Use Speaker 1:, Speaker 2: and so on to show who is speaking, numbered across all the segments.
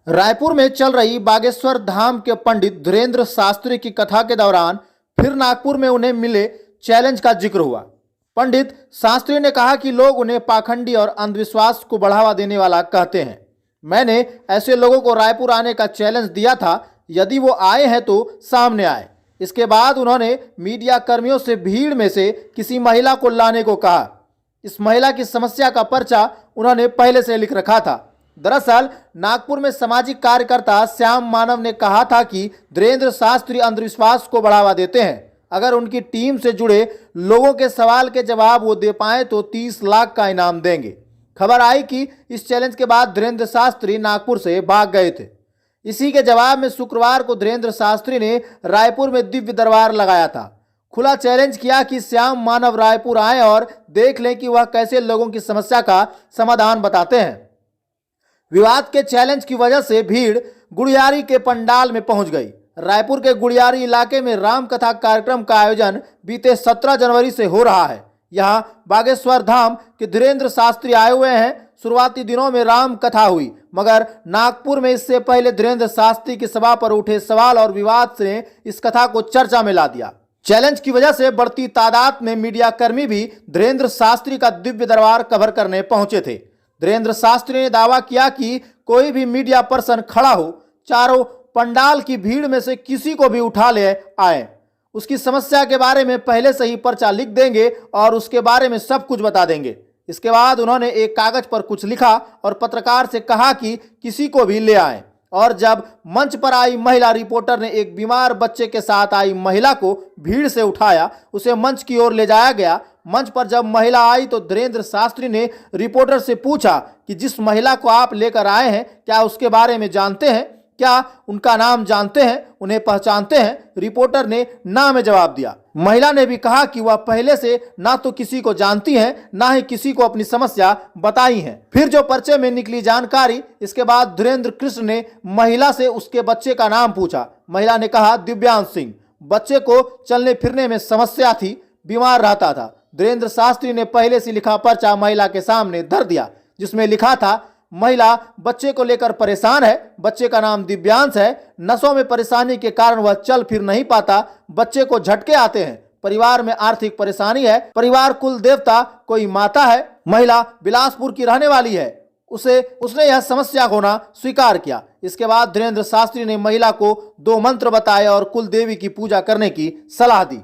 Speaker 1: रायपुर में चल रही बागेश्वर धाम के पंडित धीरेन्द्र शास्त्री की कथा के दौरान फिर नागपुर में उन्हें मिले चैलेंज का जिक्र हुआ। पंडित शास्त्री ने कहा कि लोग उन्हें पाखंडी और अंधविश्वास को बढ़ावा देने वाला कहते हैं। मैंने ऐसे लोगों को रायपुर आने का चैलेंज दिया था, यदि वो आए हैं तो सामने आए। इसके बाद उन्होंने मीडिया कर्मियों से भीड़ में से किसी महिला को लाने को कहा। इस महिला की समस्या का पर्चा उन्होंने पहले से लिख रखा था। दरअसल नागपुर में सामाजिक कार्यकर्ता श्याम मानव ने कहा था कि धीरेन्द्र शास्त्री अंधविश्वास को बढ़ावा देते हैं। अगर उनकी टीम से जुड़े लोगों के सवाल के जवाब वो दे पाए तो 30 लाख का इनाम देंगे। खबर आई कि इस चैलेंज के बाद धीरेन्द्र शास्त्री नागपुर से भाग गए थे। इसी के जवाब में शुक्रवार को धीरेन्द्र शास्त्री ने रायपुर में दिव्य दरबार लगाया था। खुला चैलेंज किया कि श्याम मानव रायपुर आए और देख लें कि वह कैसे लोगों की समस्या का समाधान बताते हैं। विवाद के चैलेंज की वजह से भीड़ गुड़ियारी के पंडाल में पहुंच गई। रायपुर के गुड़ियारी इलाके में राम कथा कार्यक्रम का आयोजन बीते 17 जनवरी से हो रहा है। यहां बागेश्वर धाम के धीरेन्द्र शास्त्री आए हुए हैं। शुरुआती दिनों में राम कथा हुई, मगर नागपुर में इससे पहले धीरेन्द्र शास्त्री की सभा पर उठे सवाल और विवाद ने इस कथा को चर्चा में ला दिया। चैलेंज की वजह से बढ़ती तादाद में मीडिया कर्मी भी धीरेन्द्र शास्त्री का दिव्य दरबार कवर करने पहुंचे थे। धीरेन्द्र शास्त्री ने दावा किया कि कोई भी मीडिया पर्सन खड़ा हो, चारों पंडाल की भीड़ में से किसी को भी उठा ले आए, उसकी समस्या के बारे में पहले से ही पर्चा लिख देंगे और उसके बारे में सब कुछ बता देंगे। इसके बाद उन्होंने एक कागज पर कुछ लिखा और पत्रकार से कहा कि किसी को भी ले आए। और जब मंच पर आई महिला रिपोर्टर ने एक बीमार बच्चे के साथ आई महिला को भीड़ से उठाया, उसे मंच की ओर ले जाया गया। मंच पर जब महिला आई तो धीरेन्द्र शास्त्री ने रिपोर्टर से पूछा कि जिस महिला को आप लेकर आए हैं, क्या उसके बारे में जानते हैं? क्या उनका नाम जानते हैं? उन्हें पहचानते हैं? रिपोर्टर ने ना में जवाब दिया। महिला ने भी कहा कि वह पहले से ना तो किसी को जानती हैं, ना ही किसी को अपनी समस्या बताई है। फिर जो पर्चे में निकली जानकारी, इसके बाद धीरेन्द्र कृष्ण ने महिला से उसके बच्चे का नाम पूछा। महिला ने कहा दिव्यांश सिंह। बच्चे को चलने फिरने में समस्या थी, बीमार रहता था। धीरेन्द्र शास्त्री ने पहले से लिखा पर्चा महिला के सामने धर दिया, जिसमें लिखा था महिला बच्चे को लेकर परेशान है। बच्चे का नाम दिव्यांश है। नसों में परेशानी के कारण वह चल फिर नहीं पाता। बच्चे को झटके आते हैं। परिवार में आर्थिक परेशानी है। परिवार कुल देवता कोई माता है। महिला बिलासपुर की रहने वाली है। उसने यह समस्या होना स्वीकार किया। इसके बाद धीरेन्द्र शास्त्री ने महिला को 2 मंत्र बताए और कुल देवी की पूजा करने की सलाह दी।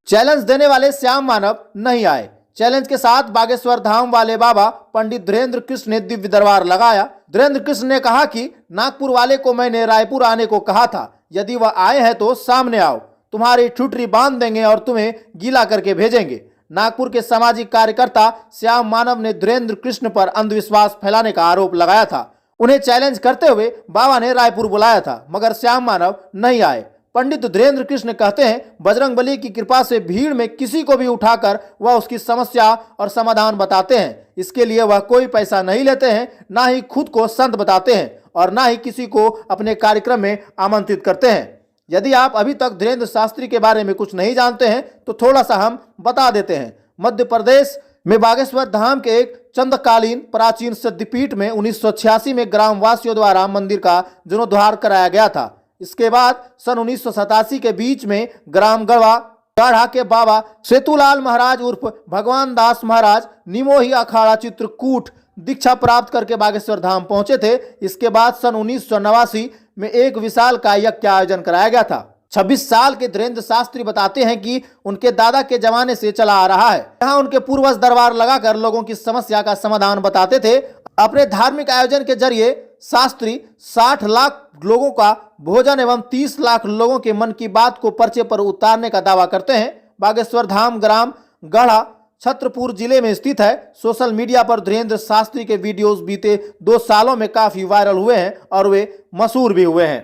Speaker 1: चैलेंज देने वाले श्याम मानव नहीं आए। चैलेंज के साथ बागेश्वर धाम वाले बाबा पंडित धीरेन्द्र कृष्ण ने दिव्य दरबार लगाया। धीरेन्द्र कृष्ण ने कहा कि नागपुर वाले को मैंने रायपुर आने को कहा था, यदि वह आए हैं तो सामने आओ, तुम्हारी ठुटरी बांध देंगे और तुम्हें गीला करके भेजेंगे। नागपुर के सामाजिक कार्यकर्ता श्याम मानव ने धीरेन्द्र कृष्ण पर अंधविश्वास फैलाने का आरोप लगाया था। उन्हें चैलेंज करते हुए बाबा ने रायपुर बुलाया था, मगर श्याम मानव नहीं आए। पंडित धीरेन्द्र कृष्ण कहते हैं बजरंगबली की कृपा से भीड़ में किसी को भी उठाकर वह उसकी समस्या और समाधान बताते हैं। इसके लिए वह कोई पैसा नहीं लेते हैं, ना ही खुद को संत बताते हैं और ना ही किसी को अपने कार्यक्रम में आमंत्रित करते हैं। यदि आप अभी तक धीरेन्द्र शास्त्री के बारे में कुछ नहीं जानते हैं तो थोड़ा सा हम बता देते हैं। मध्य प्रदेश में बागेश्वर धाम के एक चंद्रकालीन प्राचीन सिद्धपीठ में 1986 में ग्रामवासियों द्वारा मंदिर का जीर्णोद्धार कराया गया था। इसके बाद सन 1987 के बीच में ग्राम गढ़ा के बाबा सेतुलाल महाराज उर्फ भगवान दास महाराज निमोही अखाड़ा चित्रकूट दीक्षा प्राप्त करके बागेश्वर धाम पहुंचे थे। इसके बाद सन 1989 में एक विशाल यज्ञ का आयोजन कराया गया था। 26 साल के धीरेन्द्र शास्त्री बताते हैं कि उनके दादा के जमाने से चला आ रहा है। यहाँ उनके पूर्वज दरबार लगाकर लोगों की समस्या का समाधान बताते थे। अपने धार्मिक आयोजन के जरिए शास्त्री 60 लाख लोगों का भोजन एवं 30 लाख लोगों के मन की बात को पर्चे पर उतारने का दावा करते हैं। बागेश्वर धाम ग्राम गढ़ा छत्रपुर जिले में स्थित है। सोशल मीडिया पर धीरेन्द्र शास्त्री के वीडियोस बीते 2 सालों में काफी वायरल हुए हैं और वे मशहूर भी हुए हैं।